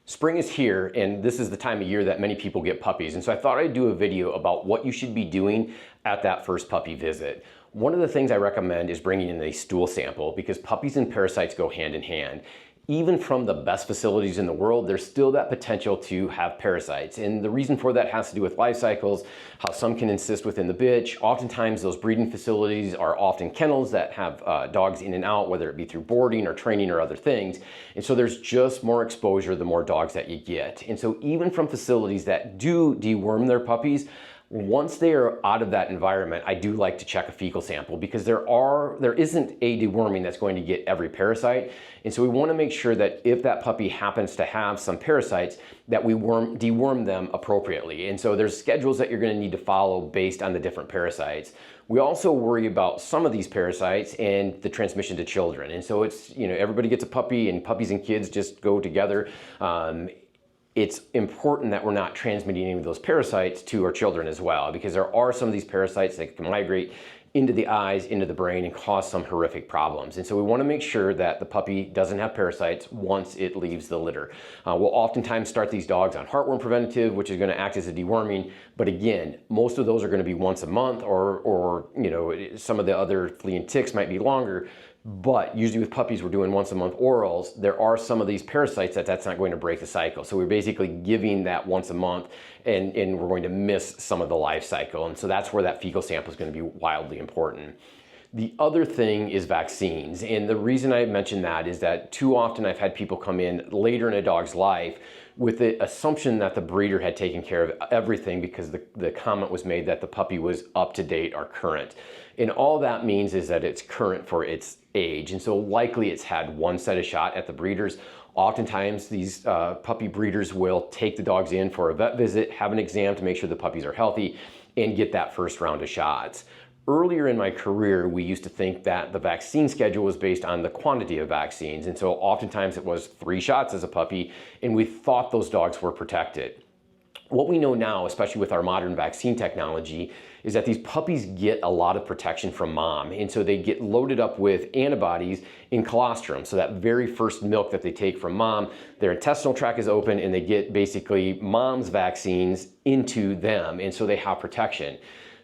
Spring is here, and this is the time of year that many people get puppies. And so I thought I'd do a video about what you should be doing at that first puppy visit. One of the things I recommend is bringing in a stool sample because puppies and parasites go hand in hand. Even from the best facilities in the world, there's still that potential to have parasites. And the reason for that has to do with life cycles, how some can insist within the bitch. Oftentimes those breeding facilities are often kennels that have dogs in and out, whether it be through boarding or training or other things. And so there's just more exposure the more dogs that you get. And so even from facilities that do deworm their puppies, once they are out of that environment, I do like to check a fecal sample because there isn't a deworming that's going to get every parasite. And so we want to make sure that if that puppy happens to have some parasites, that we deworm them appropriately. And so there's schedules that you're going to need to follow based on the different parasites. We also worry about some of these parasites and the transmission to children. And so it's, everybody gets a puppy and puppies and kids just go together. It's important that we're not transmitting any of those parasites to our children as well, because there are some of these parasites that can migrate into the eyes, into the brain, and cause some horrific problems. And so we want to make sure that the puppy doesn't have parasites once it leaves the litter. We'll oftentimes start these dogs on heartworm preventative, which is going to act as a deworming. But again, most of those are going to be once a month, or some of the other flea and ticks might be longer. But usually with puppies, we're doing once a month orals. There are some of these parasites that's not going to break the cycle. So we're basically giving that once a month and we're going to miss some of the life cycle. And so that's where that fecal sample is going to be wildly important. The other thing is vaccines. And the reason I mention that is that too often I've had people come in later in a dog's life with the assumption that the breeder had taken care of everything because the comment was made that the puppy was up to date or current. And all that means is that it's current for its age. And so likely it's had one set of shot at the breeders. Oftentimes these puppy breeders will take the dogs in for a vet visit, have an exam to make sure the puppies are healthy, and get that first round of shots. Earlier in my career, we used to think that the vaccine schedule was based on the quantity of vaccines. And so oftentimes it was 3 shots as a puppy, and we thought those dogs were protected. What we know now, especially with our modern vaccine technology, is that these puppies get a lot of protection from mom. And so they get loaded up with antibodies in colostrum. So that very first milk that they take from mom, their intestinal tract is open and they get basically mom's vaccines into them. And so they have protection.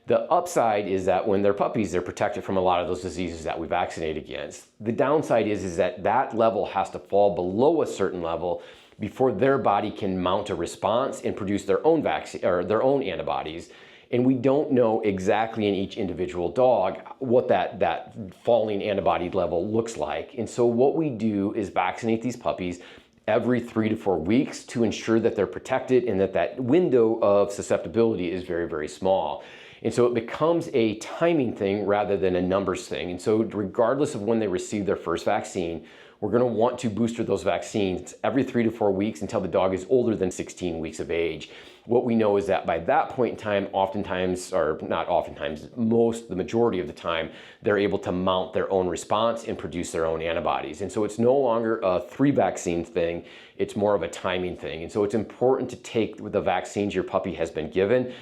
The upside is that when they're puppies, they're protected from a lot of those diseases that we vaccinate against. The downside is that that level has to fall below a certain level before their body can mount a response and produce their own vaccine or their own antibodies. And we don't know exactly in each individual dog what that falling antibody level looks like. And so what we do is vaccinate these puppies every 3 to 4 weeks to ensure that they're protected and that window of susceptibility is very, very small. And so it becomes a timing thing rather than a numbers thing. And so regardless of when they receive their first vaccine, we're going to want to booster those vaccines every 3 to 4 weeks until the dog is older than 16 weeks of age. What we know is that by that point in time, oftentimes, or not oftentimes, the majority of the time, they're able to mount their own response and produce their own antibodies. And so it's no longer a 3 vaccine thing, it's more of a timing thing. And so it's important to take the vaccines your puppy has been given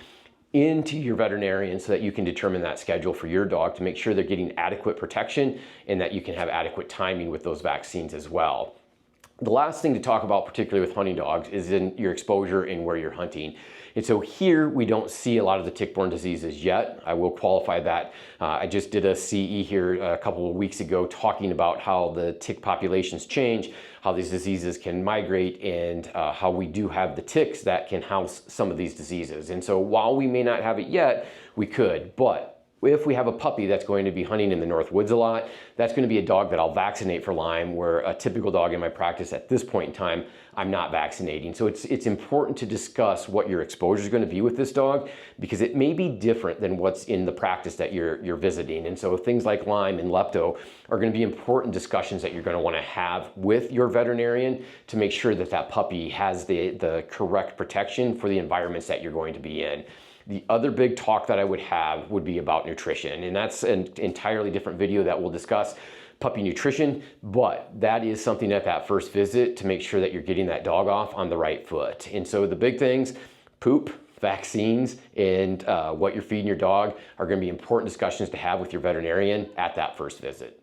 into your veterinarian so that you can determine that schedule for your dog to make sure they're getting adequate protection and that you can have adequate timing with those vaccines as well. The last thing to talk about, particularly with hunting dogs, is in your exposure and where you're hunting. And so here we don't see a lot of the tick-borne diseases yet. I will qualify that. I just did a CE here a couple of weeks ago talking about how the tick populations change, how these diseases can migrate, and how we do have the ticks that can house some of these diseases. And so while we may not have it yet, we could, but if we have a puppy that's going to be hunting in the North Woods a lot, that's going to be a dog that I'll vaccinate for Lyme, where a typical dog in my practice at this point in time, I'm not vaccinating. So it's important to discuss what your exposure is going to be with this dog because it may be different than what's in the practice that you're visiting. And so things like Lyme and lepto are going to be important discussions that you're going to want to have with your veterinarian to make sure that that puppy has the correct protection for the environments that you're going to be in. The other big talk that I would have would be about nutrition, and that's an entirely different video that we'll discuss puppy nutrition, but that is something at that first visit to make sure that you're getting that dog off on the right foot. And so the big things, poop, vaccines, and what you're feeding your dog are going to be important discussions to have with your veterinarian at that first visit.